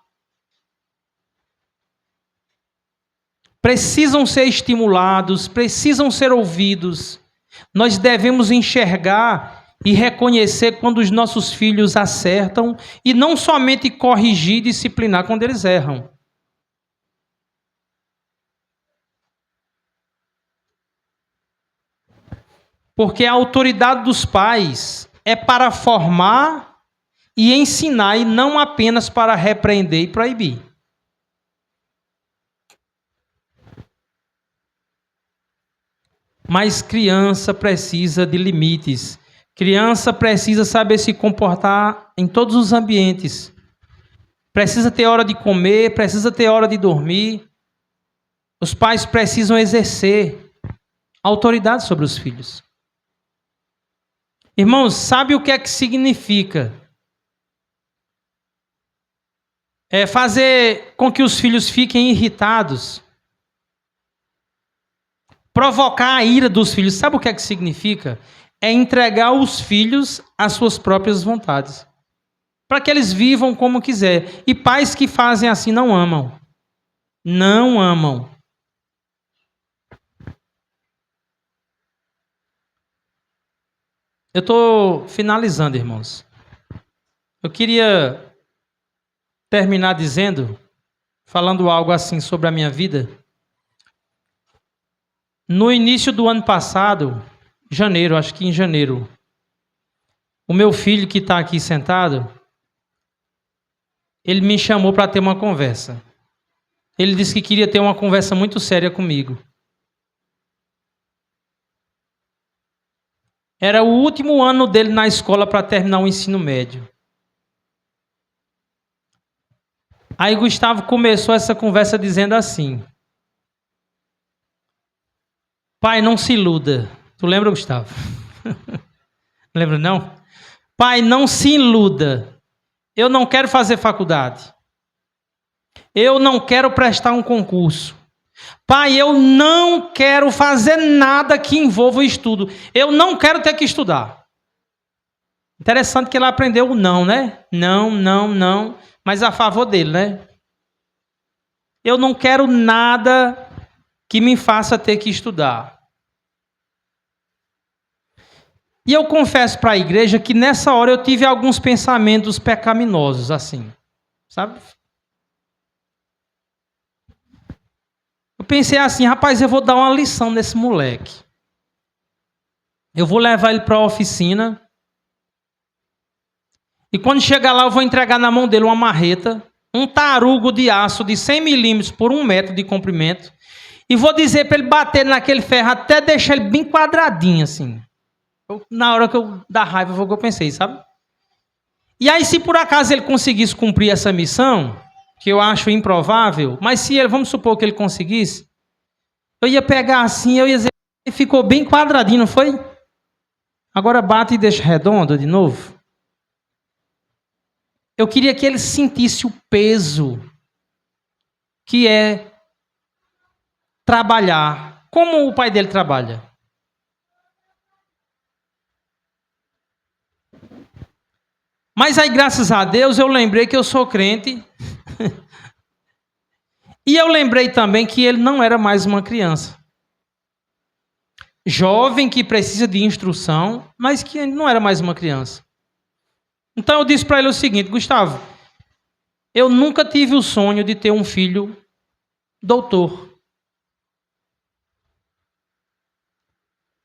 Precisam ser estimulados, precisam ser ouvidos. Nós devemos enxergar e reconhecer quando os nossos filhos acertam e não somente corrigir e disciplinar quando eles erram. Porque a autoridade dos pais é para formar e ensinar e não apenas para repreender e proibir. Mas criança precisa de limites. Criança precisa saber se comportar em todos os ambientes. Precisa ter hora de comer, precisa ter hora de dormir. Os pais precisam exercer autoridade sobre os filhos. Irmãos, sabe o que é que significa? É fazer com que os filhos fiquem irritados. Provocar a ira dos filhos. Sabe o que é que significa? é entregar os filhos às suas próprias vontades, para que eles vivam como quiser. E pais que fazem assim não amam. Não amam. Eu estou finalizando, irmãos. Eu queria terminar falando algo assim sobre a minha vida. No início do ano passado, janeiro, acho que em janeiro, o meu filho que está aqui sentado, ele me chamou para ter uma conversa. Ele disse que queria ter uma conversa muito séria comigo. Era o último ano dele na escola para terminar o ensino médio. Aí Gustavo começou essa conversa dizendo assim: pai, não se iluda. Tu lembra, Gustavo? Lembra não? Pai, não se iluda. Eu não quero fazer faculdade. Eu não quero prestar um concurso. Pai, eu não quero fazer nada que envolva o estudo. Eu não quero ter que estudar. Interessante que ele aprendeu o não, né? Não, não, não. Mas a favor dele, né? Eu não quero nada que me faça ter que estudar. E eu confesso para a igreja que nessa hora eu tive alguns pensamentos pecaminosos, assim. Sabe? Eu pensei assim, rapaz, eu vou dar uma lição nesse moleque. Eu vou levar ele para a oficina. E quando chegar lá, eu vou entregar na mão dele uma marreta, um tarugo de aço de 100 milímetros por 1 metro de comprimento. E vou dizer para ele bater naquele ferro até deixar ele bem quadradinho, assim. Na hora que eu dar raiva, foi o que eu pensei, sabe? E aí, se por acaso ele conseguisse cumprir essa missão, que eu acho improvável, mas se ele, vamos supor que ele conseguisse, eu ia pegar assim, eu ia dizer, ele ficou bem quadradinho, não foi? Agora bate e deixa redondo de novo. Eu queria que ele sentisse o peso que é trabalhar. Como o pai dele trabalha? Mas aí, graças a Deus, eu lembrei que eu sou crente. E eu lembrei também que ele não era mais uma criança. Jovem que precisa de instrução, mas que não era mais uma criança. Então eu disse para ele o seguinte: Gustavo, eu nunca tive o sonho de ter um filho doutor.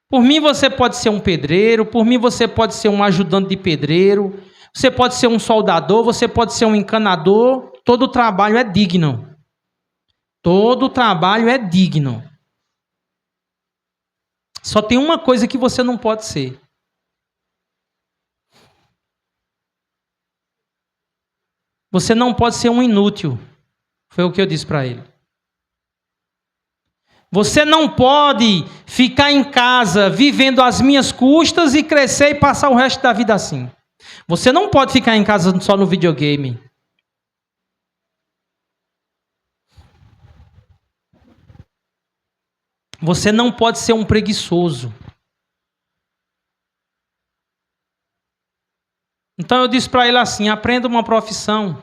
Por mim você pode ser um pedreiro, por mim você pode ser um ajudante de pedreiro, você pode ser um soldador, você pode ser um encanador. Todo trabalho é digno. Todo trabalho é digno. Só tem uma coisa que você não pode ser. Você não pode ser um inútil. Foi o que eu disse para ele. Você não pode ficar em casa vivendo às minhas custas e crescer e passar o resto da vida assim. Você não pode ficar em casa só no videogame. Você não pode ser um preguiçoso. Então eu disse para ele assim: aprenda uma profissão.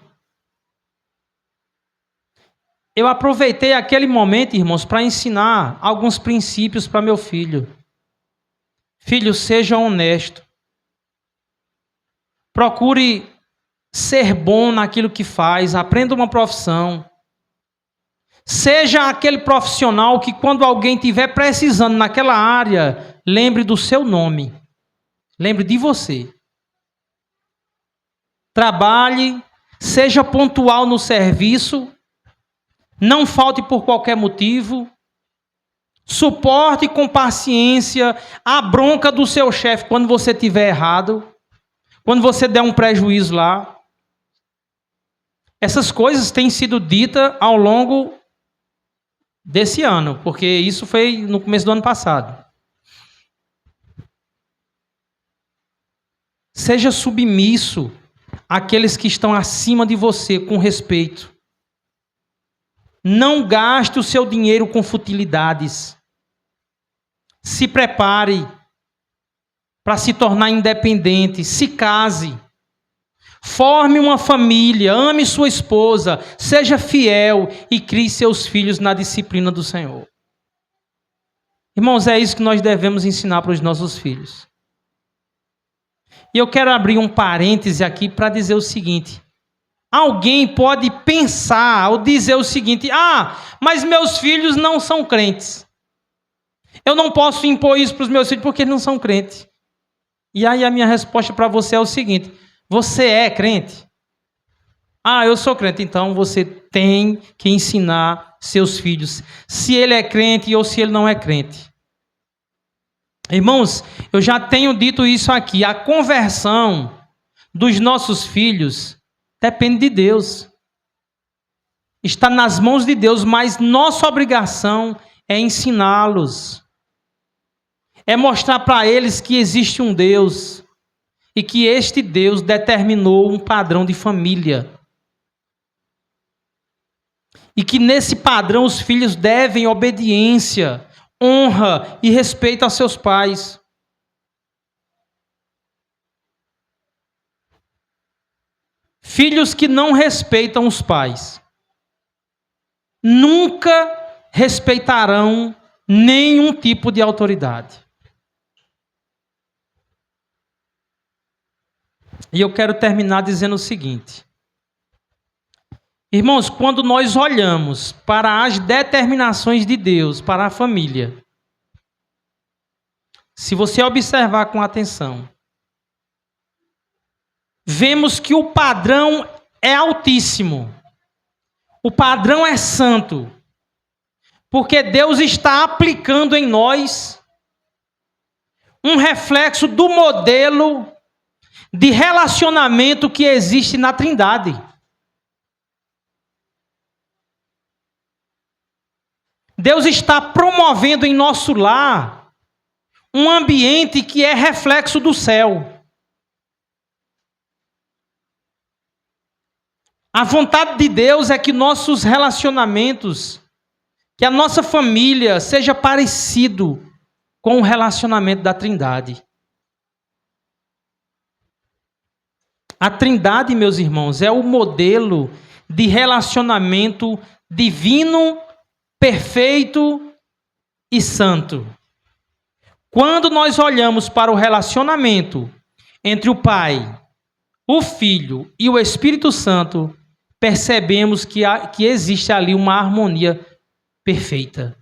Eu aproveitei aquele momento, irmãos, para ensinar alguns princípios para meu filho. Filho, seja honesto. Procure ser bom naquilo que faz. Aprenda uma profissão. Seja aquele profissional que quando alguém estiver precisando naquela área, lembre do seu nome. Lembre de você. Trabalhe, seja pontual no serviço. Não falte por qualquer motivo. Suporte com paciência a bronca do seu chefe quando você estiver errado. Quando você der um prejuízo lá. Essas coisas têm sido ditas ao longo desse ano, porque isso foi no começo do ano passado. Seja submisso àqueles que estão acima de você com respeito. Não gaste o seu dinheiro com futilidades. Se prepare. para se tornar independente, se case, forme uma família, ame sua esposa, seja fiel e crie seus filhos na disciplina do Senhor. Irmãos, é isso que nós devemos ensinar para os nossos filhos. E eu quero abrir um parêntese aqui para dizer o seguinte: alguém pode pensar ou dizer o seguinte: mas meus filhos não são crentes. Eu não posso impor isso para os meus filhos porque eles não são crentes. E aí a minha resposta para você é o seguinte: você é crente? Eu sou crente. Então você tem que ensinar seus filhos se ele é crente ou se ele não é crente. Irmãos, eu já tenho dito isso aqui. A conversão dos nossos filhos depende de Deus. Está nas mãos de Deus, mas nossa obrigação é ensiná-los. É mostrar para eles que existe um Deus e que este Deus determinou um padrão de família. E que nesse padrão os filhos devem obediência, honra e respeito aos seus pais. Filhos que não respeitam os pais nunca respeitarão nenhum tipo de autoridade. E eu quero terminar dizendo o seguinte: irmãos, quando nós olhamos para as determinações de Deus para a família, se você observar com atenção, vemos que o padrão é altíssimo. O padrão é santo. Porque Deus está aplicando em nós um reflexo do modelo de relacionamento que existe na Trindade. Deus está promovendo em nosso lar um ambiente que é reflexo do céu. A vontade de Deus é que nossos relacionamentos, que a nossa família seja parecido com o relacionamento da Trindade. A Trindade, meus irmãos, é o modelo de relacionamento divino, perfeito e santo. Quando nós olhamos para o relacionamento entre o Pai, o Filho e o Espírito Santo, percebemos que existe ali uma harmonia perfeita.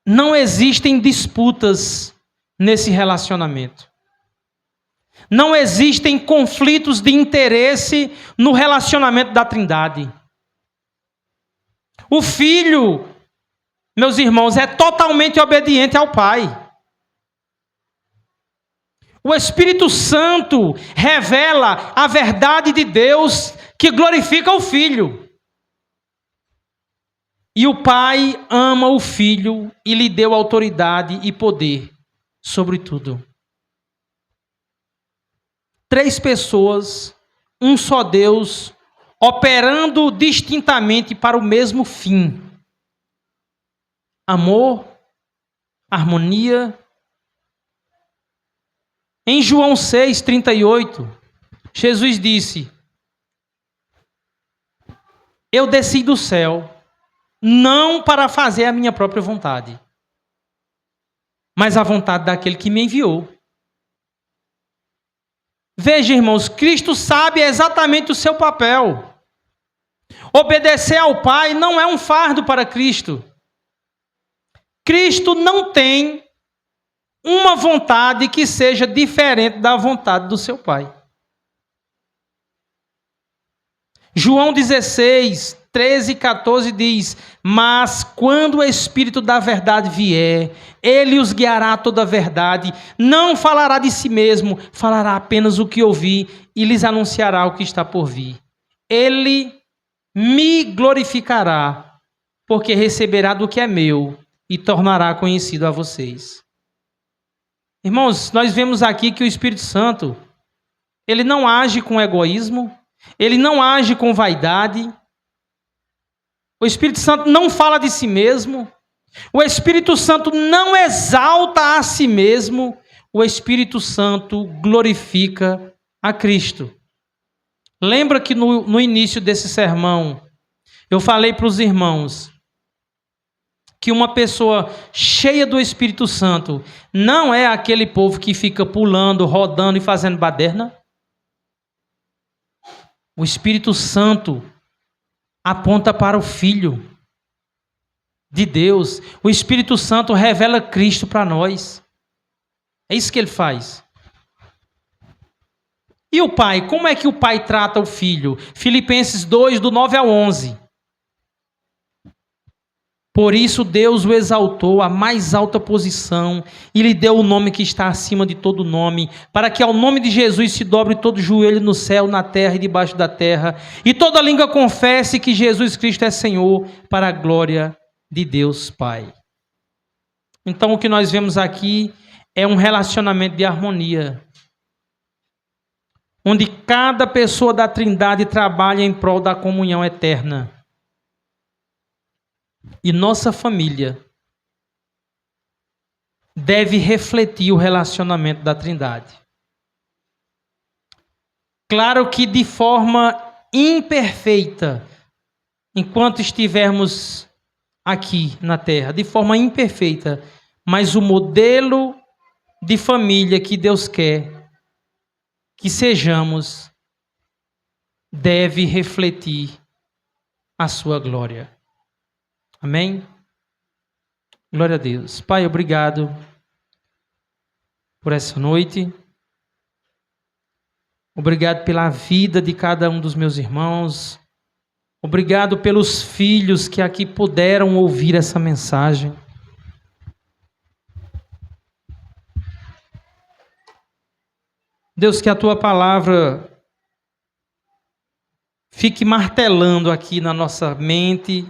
Não existem disputas nesse relacionamento. Não existem conflitos de interesse no relacionamento da Trindade. O Filho, meus irmãos, é totalmente obediente ao Pai. O Espírito Santo revela a verdade de Deus que glorifica o Filho. E o Pai ama o Filho e lhe deu autoridade e poder sobre tudo. 3 pessoas, um só Deus, operando distintamente para o mesmo fim. Amor, harmonia. Em João 6:38, Jesus disse: eu desci do céu, não para fazer a minha própria vontade, mas a vontade daquele que me enviou. Veja, irmãos, Cristo sabe exatamente o seu papel. Obedecer ao Pai não é um fardo para Cristo. Cristo não tem uma vontade que seja diferente da vontade do seu Pai. João 16, 13 e 14 diz: mas quando o Espírito da verdade vier, ele os guiará a toda a verdade, não falará de si mesmo, falará apenas o que ouvir e lhes anunciará o que está por vir. Ele me glorificará, porque receberá do que é meu e tornará conhecido a vocês. Irmãos, nós vemos aqui que o Espírito Santo, ele não age com egoísmo, ele não age com vaidade. O Espírito Santo não fala de si mesmo. O Espírito Santo não exalta a si mesmo, o Espírito Santo glorifica a Cristo. Lembra que no início desse sermão, eu falei para os irmãos que uma pessoa cheia do Espírito Santo não é aquele povo que fica pulando, rodando e fazendo baderna? O Espírito Santo aponta para o Filho de Deus. O Espírito Santo revela Cristo para nós. É isso que ele faz. E o Pai? Como é que o Pai trata o Filho? Filipenses 2, do 9 ao 11. Por isso Deus o exaltou à mais alta posição e lhe deu o nome que está acima de todo nome, para que ao nome de Jesus se dobre todo joelho no céu, na terra e debaixo da terra, e toda língua confesse que Jesus Cristo é Senhor, para a glória de Deus Pai. Então o que nós vemos aqui é um relacionamento de harmonia, onde cada pessoa da Trindade trabalha em prol da comunhão eterna. E nossa família deve refletir o relacionamento da Trindade. Claro que de forma imperfeita, enquanto estivermos aqui na Terra, de forma imperfeita, mas o modelo de família que Deus quer que sejamos deve refletir a sua glória. Amém? Glória a Deus. Pai, obrigado por essa noite. Obrigado pela vida de cada um dos meus irmãos. Obrigado pelos filhos que aqui puderam ouvir essa mensagem. Deus, que a tua palavra fique martelando aqui na nossa mente,